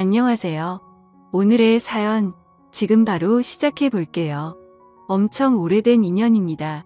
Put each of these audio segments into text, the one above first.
안녕하세요. 오늘의 사연 지금 바로 시작해 볼게요. 엄청 오래된 인연입니다.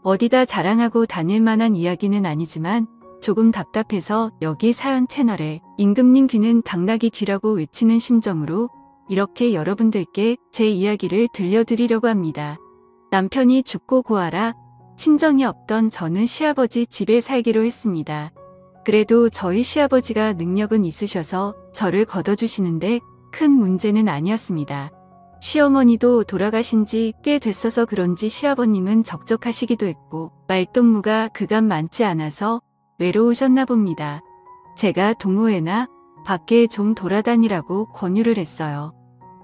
어디다 자랑하고 다닐 만한 이야기는 아니지만 조금 답답해서 여기 사연 채널에 임금님 귀는 당나귀 귀라고 외치는 심정으로 이렇게 여러분들께 제 이야기를 들려드리려고 합니다. 남편이 죽고 고아라 친정이 없던 저는 시아버지 집에 살기로 했습니다. 그래도 저희 시아버지가 능력은 있으셔서 저를 걷어주시는데 큰 문제는 아니었습니다. 시어머니도 돌아가신 지 꽤 됐어서 그런지 시아버님은 적적하시기도 했고 말동무가 그간 많지 않아서 외로우셨나 봅니다. 제가 동호회나 밖에 좀 돌아다니라고 권유를 했어요.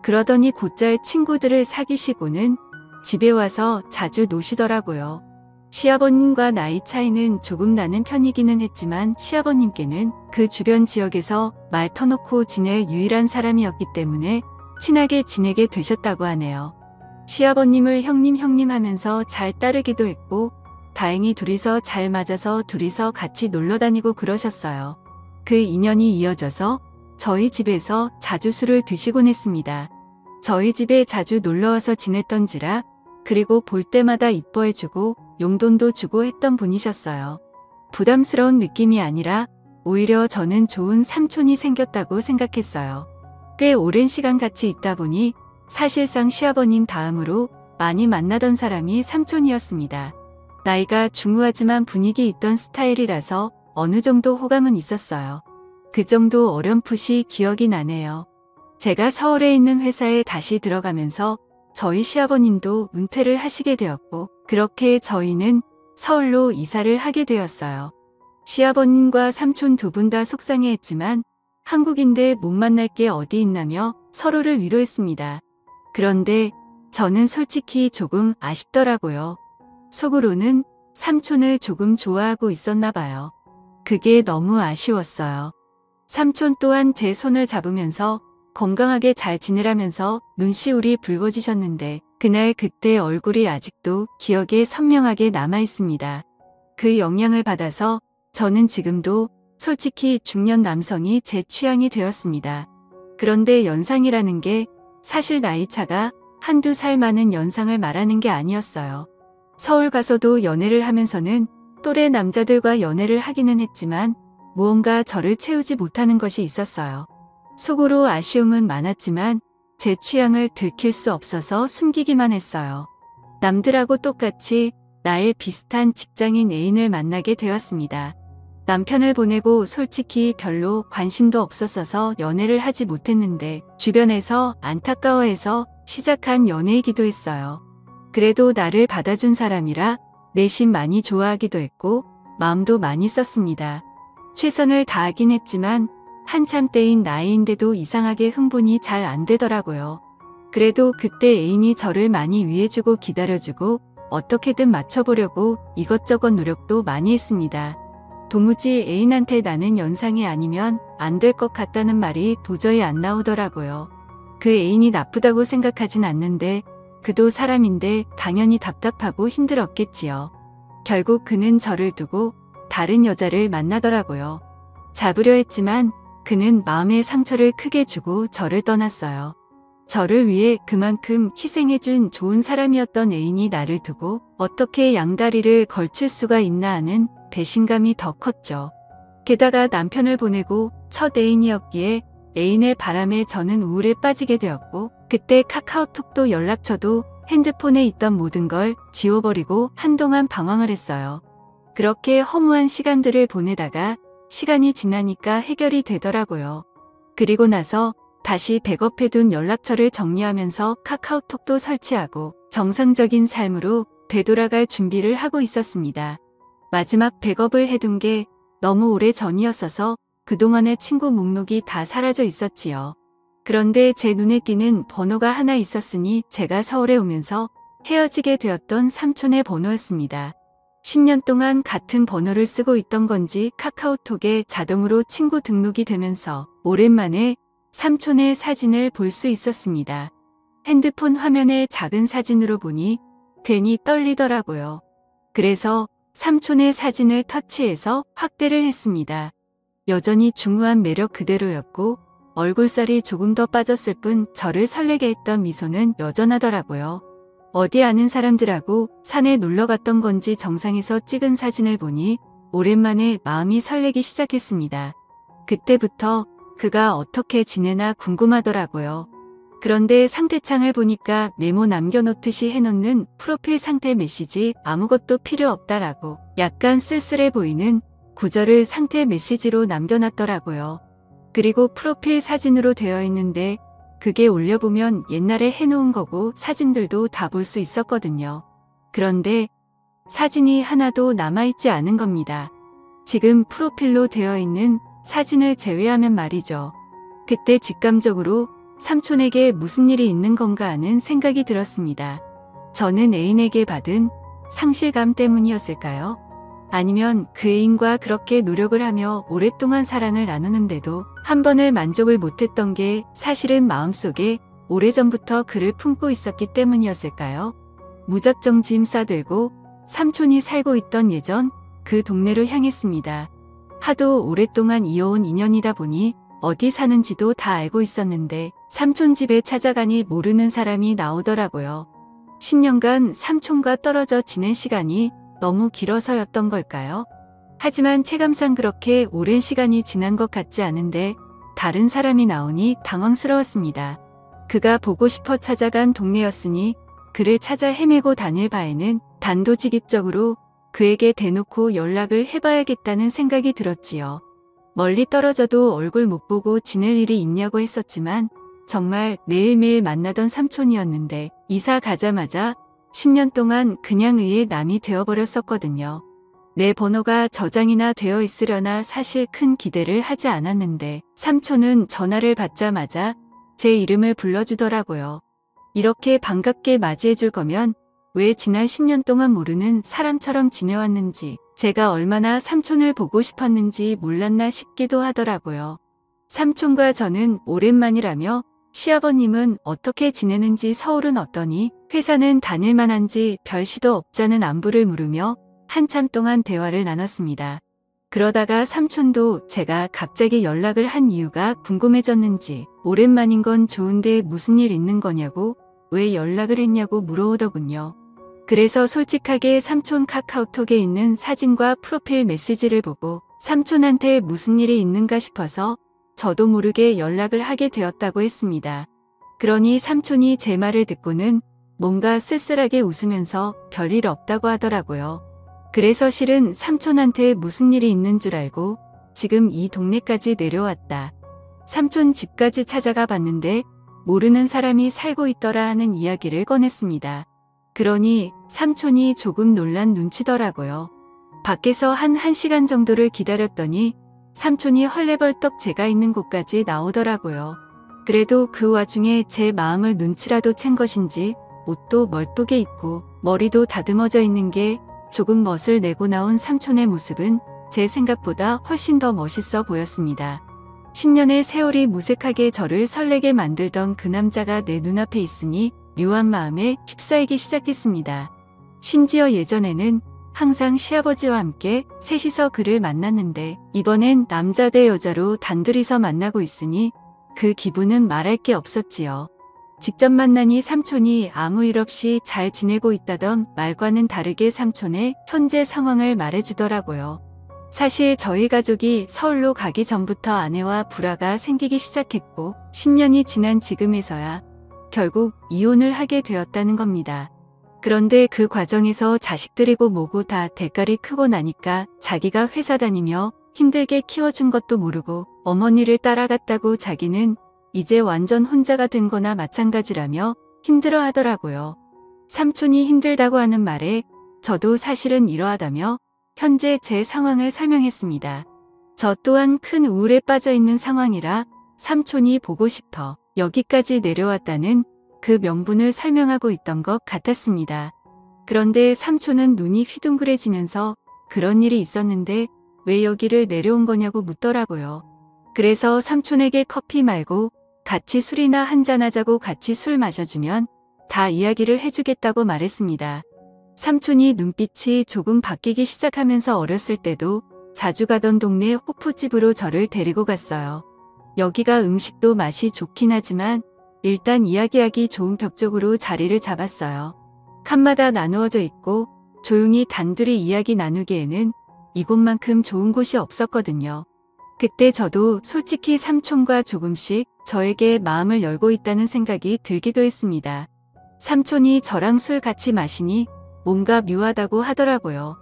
그러더니 곧잘 친구들을 사귀시고는 집에 와서 자주 노시더라고요. 시아버님과 나이 차이는 조금 나는 편이기는 했지만 시아버님께는 그 주변 지역에서 말 터놓고 지낼 유일한 사람이었기 때문에 친하게 지내게 되셨다고 하네요. 시아버님을 형님 하면서 잘 따르기도 했고 다행히 둘이서 잘 맞아서 둘이서 같이 놀러 다니고 그러셨어요. 그 인연이 이어져서 저희 집에서 자주 술을 드시곤 했습니다. 저희 집에 자주 놀러와서 지냈던지라 그리고 볼 때마다 이뻐해주고 용돈도 주고 했던 분이셨어요. 부담스러운 느낌이 아니라 오히려 저는 좋은 삼촌이 생겼다고 생각했어요. 꽤 오랜 시간 같이 있다 보니 사실상 시아버님 다음으로 많이 만나던 사람이 삼촌이었습니다. 나이가 중후하지만 분위기 있던 스타일이라서 어느 정도 호감은 있었어요. 그 정도 어렴풋이 기억이 나네요. 제가 서울에 있는 회사에 다시 들어가면서 저희 시아버님도 은퇴를 하시게 되었고 그렇게 저희는 서울로 이사를 하게 되었어요. 시아버님과 삼촌 두 분 다 속상해했지만 한국인들 못 만날 게 어디 있나며 서로를 위로했습니다. 그런데 저는 솔직히 조금 아쉽더라고요. 속으로는 삼촌을 조금 좋아하고 있었나 봐요. 그게 너무 아쉬웠어요. 삼촌 또한 제 손을 잡으면서 건강하게 잘 지내라면서 눈시울이 붉어지셨는데 그날 그때 얼굴이 아직도 기억에 선명하게 남아 있습니다. 그 영향을 받아서 저는 지금도 솔직히 중년 남성이 제 취향이 되었습니다. 그런데 연상이라는 게 사실 나이차가 한두 살 많은 연상을 말하는 게 아니었어요. 서울 가서도 연애를 하면서는 또래 남자들과 연애를 하기는 했지만 무언가 저를 채우지 못하는 것이 있었어요. 속으로 아쉬움은 많았지만 제 취향을 들킬 수 없어서 숨기기만 했어요. 남들하고 똑같이 나의 비슷한 직장인 애인을 만나게 되었습니다. 남편을 보내고 솔직히 별로 관심도 없었어서 연애를 하지 못했는데 주변에서 안타까워해서 시작한 연애이기도 했어요. 그래도 나를 받아준 사람이라 내심 많이 좋아하기도 했고 마음도 많이 썼습니다. 최선을 다하긴 했지만 한참 때인 나이인데도 이상하게 흥분이 잘 안 되더라고요. 그래도 그때 애인이 저를 많이 위해주고 기다려주고 어떻게든 맞춰보려고 이것저것 노력도 많이 했습니다. 도무지 애인한테 나는 연상이 아니면 안 될 것 같다는 말이 도저히 안 나오더라고요. 그 애인이 나쁘다고 생각하진 않는데 그도 사람인데 당연히 답답하고 힘들었겠지요. 결국 그는 저를 두고 다른 여자를 만나더라고요. 잡으려 했지만 그는 마음의 상처를 크게 주고 저를 떠났어요. 저를 위해 그만큼 희생해준 좋은 사람이었던 애인이 나를 두고 어떻게 양다리를 걸칠 수가 있나 하는 배신감이 더 컸죠. 게다가 남편을 보내고 첫 애인이었기에 애인의 바람에 저는 우울에 빠지게 되었고 그때 카카오톡도 연락처도 핸드폰에 있던 모든 걸 지워버리고 한동안 방황을 했어요. 그렇게 허무한 시간들을 보내다가 시간이 지나니까 해결이 되더라고요. 그리고 나서 다시 백업해둔 연락처를 정리하면서 카카오톡도 설치하고 정상적인 삶으로 되돌아갈 준비를 하고 있었습니다. 마지막 백업을 해둔 게 너무 오래 전이었어서 그동안의 친구 목록이 다 사라져 있었지요. 그런데 제 눈에 띄는 번호가 하나 있었으니 제가 서울에 오면서 헤어지게 되었던 삼촌의 번호였습니다. 10년 동안 같은 번호를 쓰고 있던 건지 카카오톡에 자동으로 친구 등록이 되면서 오랜만에 삼촌의 사진을 볼 수 있었습니다. 핸드폰 화면에 작은 사진으로 보니 괜히 떨리더라고요. 그래서 삼촌의 사진을 터치해서 확대를 했습니다. 여전히 중후한 매력 그대로였고 얼굴살이 조금 더 빠졌을 뿐 저를 설레게 했던 미소는 여전하더라고요. 어디 아는 사람들하고 산에 놀러 갔던 건지 정상에서 찍은 사진을 보니 오랜만에 마음이 설레기 시작했습니다. 그때부터 그가 어떻게 지내나 궁금하더라고요. 그런데 상태창을 보니까 메모 남겨놓듯이 해놓는 프로필 상태 메시지 아무것도 필요 없다라고 약간 쓸쓸해 보이는 구절을 상태 메시지로 남겨놨더라고요. 그리고 프로필 사진으로 되어 있는데 그게 올려보면 옛날에 해놓은 거고 사진들도 다 볼 수 있었거든요. 그런데 사진이 하나도 남아있지 않은 겁니다. 지금 프로필로 되어 있는 사진을 제외하면 말이죠. 그때 직감적으로 삼촌에게 무슨 일이 있는 건가 하는 생각이 들었습니다. 저는 애인에게 받은 상실감 때문이었을까요? 아니면 그 애인과 그렇게 노력을 하며 오랫동안 사랑을 나누는데도 한 번을 만족을 못했던 게 사실은 마음속에 오래전부터 그를 품고 있었기 때문이었을까요? 무작정 짐 싸들고 삼촌이 살고 있던 예전 그 동네로 향했습니다. 하도 오랫동안 이어온 인연이다 보니 어디 사는지도 다 알고 있었는데 삼촌 집에 찾아가니 모르는 사람이 나오더라고요. 10년간 삼촌과 떨어져 지낸 시간이 너무 길어서였던 걸까요? 하지만 체감상 그렇게 오랜 시간이 지난 것 같지 않은데 다른 사람이 나오니 당황스러웠습니다. 그가 보고 싶어 찾아간 동네였으니 그를 찾아 헤매고 다닐 바에는 단도직입적으로 그에게 대놓고 연락을 해봐야겠다는 생각이 들었지요. 멀리 떨어져도 얼굴 못 보고 지낼 일이 있냐고 했었지만 정말 매일매일 만나던 삼촌이었는데 이사 가자마자 10년 동안 그냥 의의 남이 되어버렸었거든요. 내 번호가 저장이나 되어 있으려나 사실 큰 기대를 하지 않았는데 삼촌은 전화를 받자마자 제 이름을 불러주더라고요. 이렇게 반갑게 맞이해줄 거면 왜 지난 10년 동안 모르는 사람처럼 지내왔는지 제가 얼마나 삼촌을 보고 싶었는지 몰랐나 싶기도 하더라고요. 삼촌과 저는 오랜만이라며 시아버님은 어떻게 지내는지 서울은 어떠니 회사는 다닐 만한지 별 시도 없자는 안부를 물으며 한참 동안 대화를 나눴습니다. 그러다가 삼촌도 제가 갑자기 연락을 한 이유가 궁금해졌는지 오랜만인 건 좋은데 무슨 일 있는 거냐고 왜 연락을 했냐고 물어오더군요. 그래서 솔직하게 삼촌 카카오톡에 있는 사진과 프로필 메시지를 보고 삼촌한테 무슨 일이 있는가 싶어서 저도 모르게 연락을 하게 되었다고 했습니다. 그러니 삼촌이 제 말을 듣고는 뭔가 쓸쓸하게 웃으면서 별일 없다고 하더라고요. 그래서 실은 삼촌한테 무슨 일이 있는 줄 알고 지금 이 동네까지 내려왔다. 삼촌 집까지 찾아가 봤는데 모르는 사람이 살고 있더라 하는 이야기를 꺼냈습니다. 그러니 삼촌이 조금 놀란 눈치더라고요. 밖에서 한 1시간 정도를 기다렸더니 삼촌이 헐레벌떡 제가 있는 곳까지 나오더라고요. 그래도 그 와중에 제 마음을 눈치라도 챈 것인지 옷도 멀쁘게 입고 머리도 다듬어져 있는 게 조금 멋을 내고 나온 삼촌의 모습은 제 생각보다 훨씬 더 멋있어 보였습니다. 10년의 세월이 무색하게 저를 설레게 만들던 그 남자가 내 눈앞에 있으니 묘한 마음에 휩싸이기 시작했습니다. 심지어 예전에는 항상 시아버지와 함께 셋이서 그를 만났는데 이번엔 남자 대 여자로 단둘이서 만나고 있으니 그 기분은 말할 게 없었지요. 직접 만나니 삼촌이 아무 일 없이 잘 지내고 있다던 말과는 다르게 삼촌의 현재 상황을 말해주더라고요. 사실 저희 가족이 서울로 가기 전부터 아내와 불화가 생기기 시작했고 10년이 지난 지금에서야 결국 이혼을 하게 되었다는 겁니다. 그런데 그 과정에서 자식들이고 뭐고 다 대가리 크고 나니까 자기가 회사 다니며 힘들게 키워준 것도 모르고 어머니를 따라갔다고 자기는 이제 완전 혼자가 된 거나 마찬가지라며 힘들어 하더라고요. 삼촌이 힘들다고 하는 말에 저도 사실은 이러하다며 현재 제 상황을 설명했습니다. 저 또한 큰 우울에 빠져 있는 상황이라 삼촌이 보고 싶어 여기까지 내려왔다는 그 명분을 설명하고 있던 것 같았습니다. 그런데 삼촌은 눈이 휘둥그레지면서 그런 일이 있었는데 왜 여기를 내려온 거냐고 묻더라고요. 그래서 삼촌에게 커피 말고 같이 술이나 한잔하자고 같이 술 마셔주면 다 이야기를 해주겠다고 말했습니다. 삼촌이 눈빛이 조금 바뀌기 시작하면서 어렸을 때도 자주 가던 동네 호프집으로 저를 데리고 갔어요. 여기가 음식도 맛이 좋긴 하지만 일단 이야기하기 좋은 벽 쪽으로 자리를 잡았어요. 칸마다 나누어져 있고 조용히 단둘이 이야기 나누기에는 이곳만큼 좋은 곳이 없었거든요. 그때 저도 솔직히 삼촌과 조금씩 저에게 마음을 열고 있다는 생각이 들기도 했습니다. 삼촌이 저랑 술 같이 마시니 뭔가 묘하다고 하더라고요.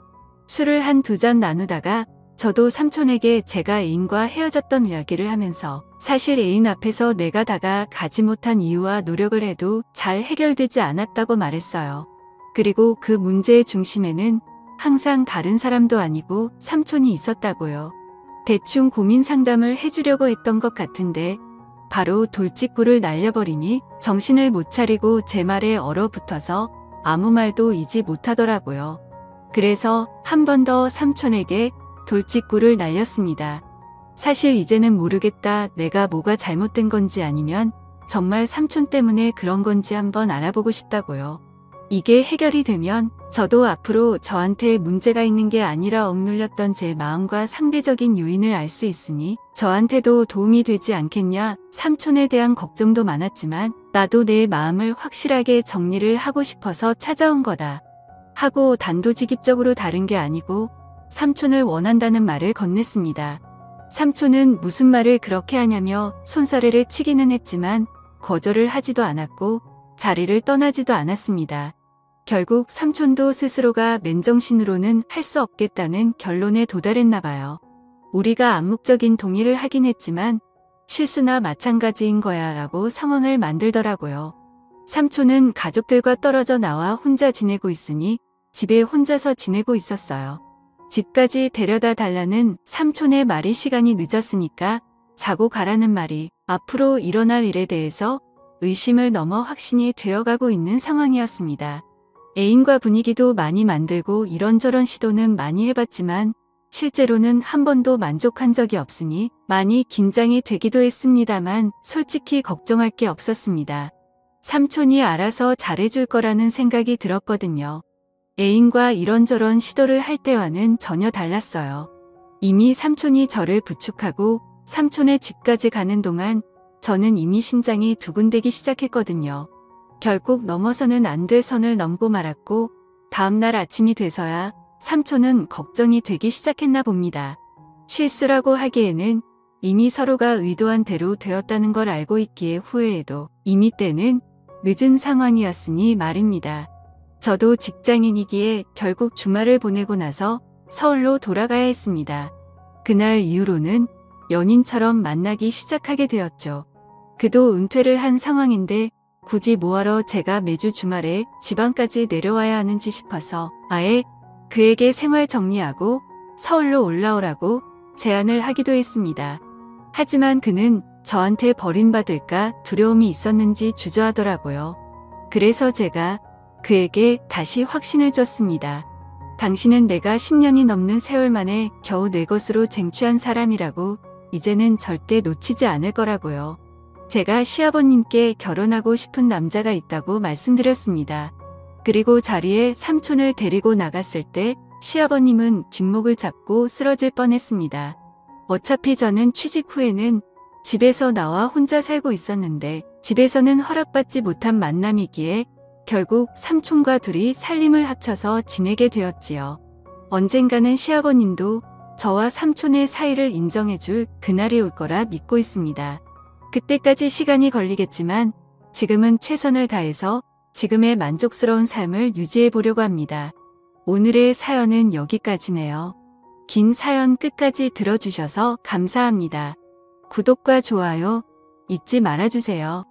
술을 한 두 잔 나누다가 저도 삼촌에게 제가 애인과 헤어졌던 이야기를 하면서 사실 애인 앞에서 내가 다가가지 못한 이유와 노력을 해도 잘 해결되지 않았다고 말했어요. 그리고 그 문제의 중심에는 항상 다른 사람도 아니고 삼촌이 있었다고요. 대충 고민 상담을 해주려고 했던 것 같은데 바로 돌직구를 날려버리니 정신을 못 차리고 제 말에 얼어붙어서 아무 말도 이지 못하더라고요. 그래서 한 번 더 삼촌에게 돌직구를 날렸습니다. 사실 이제는 모르겠다. 내가 뭐가 잘못된 건지 아니면 정말 삼촌 때문에 그런 건지 한번 알아보고 싶다고요. 이게 해결이 되면 저도 앞으로 저한테 문제가 있는 게 아니라 억눌렸던 제 마음과 상대적인 요인을 알 수 있으니 저한테도 도움이 되지 않겠냐. 삼촌에 대한 걱정도 많았지만 나도 내 마음을 확실하게 정리를 하고 싶어서 찾아온 거다 하고 단도직입적으로 다른 게 아니고 삼촌을 원한다는 말을 건넸습니다. 삼촌은 무슨 말을 그렇게 하냐며 손사래를 치기는 했지만 거절을 하지도 않았고 자리를 떠나지도 않았습니다. 결국 삼촌도 스스로가 맨정신으로는 할 수 없겠다는 결론에 도달했나 봐요. 우리가 암묵적인 동의를 하긴 했지만 실수나 마찬가지인 거야 라고 상황을 만들더라고요. 삼촌은 가족들과 떨어져 나와 혼자 지내고 있으니 집에 혼자서 지내고 있었어요. 집까지 데려다 달라는 삼촌의 말이 시간이 늦었으니까 자고 가라는 말이 앞으로 일어날 일에 대해서 의심을 넘어 확신이 되어가고 있는 상황이었습니다. 애인과 분위기도 많이 만들고 이런저런 시도는 많이 해봤지만 실제로는 한 번도 만족한 적이 없으니 많이 긴장이 되기도 했습니다만 솔직히 걱정할 게 없었습니다. 삼촌이 알아서 잘해줄 거라는 생각이 들었거든요. 애인과 이런저런 시도를 할 때와는 전혀 달랐어요. 이미 삼촌이 저를 부축하고 삼촌의 집까지 가는 동안 저는 이미 심장이 두근대기 시작했거든요. 결국 넘어서는 안 될 선을 넘고 말았고 다음날 아침이 돼서야 삼촌은 걱정이 되기 시작했나 봅니다. 실수라고 하기에는 이미 서로가 의도한 대로 되었다는 걸 알고 있기에 후회해도 이미 때는 늦은 상황이었으니 말입니다. 저도 직장인이기에 결국 주말을 보내고 나서 서울로 돌아가야 했습니다. 그날 이후로는 연인처럼 만나기 시작하게 되었죠. 그도 은퇴를 한 상황인데 굳이 뭐하러 제가 매주 주말에 지방까지 내려와야 하는지 싶어서 아예 그에게 생활 정리하고 서울로 올라오라고 제안을 하기도 했습니다. 하지만 그는 저한테 버림받을까 두려움이 있었는지 주저하더라고요. 그래서 제가 그에게 다시 확신을 줬습니다. 당신은 내가 10년이 넘는 세월 만에 겨우 내 것으로 쟁취한 사람이라고 이제는 절대 놓치지 않을 거라고요. 제가 시아버님께 결혼하고 싶은 남자가 있다고 말씀드렸습니다. 그리고 자리에 삼촌을 데리고 나갔을 때 시아버님은 뒷목을 잡고 쓰러질 뻔했습니다. 어차피 저는 취직 후에는 집에서 나와 혼자 살고 있었는데 집에서는 허락받지 못한 만남이기에 결국 삼촌과 둘이 살림을 합쳐서 지내게 되었지요. 언젠가는 시아버님도 저와 삼촌의 사이를 인정해줄 그날이 올 거라 믿고 있습니다. 그때까지 시간이 걸리겠지만 지금은 최선을 다해서 지금의 만족스러운 삶을 유지해 보려고 합니다. 오늘의 사연은 여기까지네요. 긴 사연 끝까지 들어주셔서 감사합니다. 구독과 좋아요 잊지 말아주세요.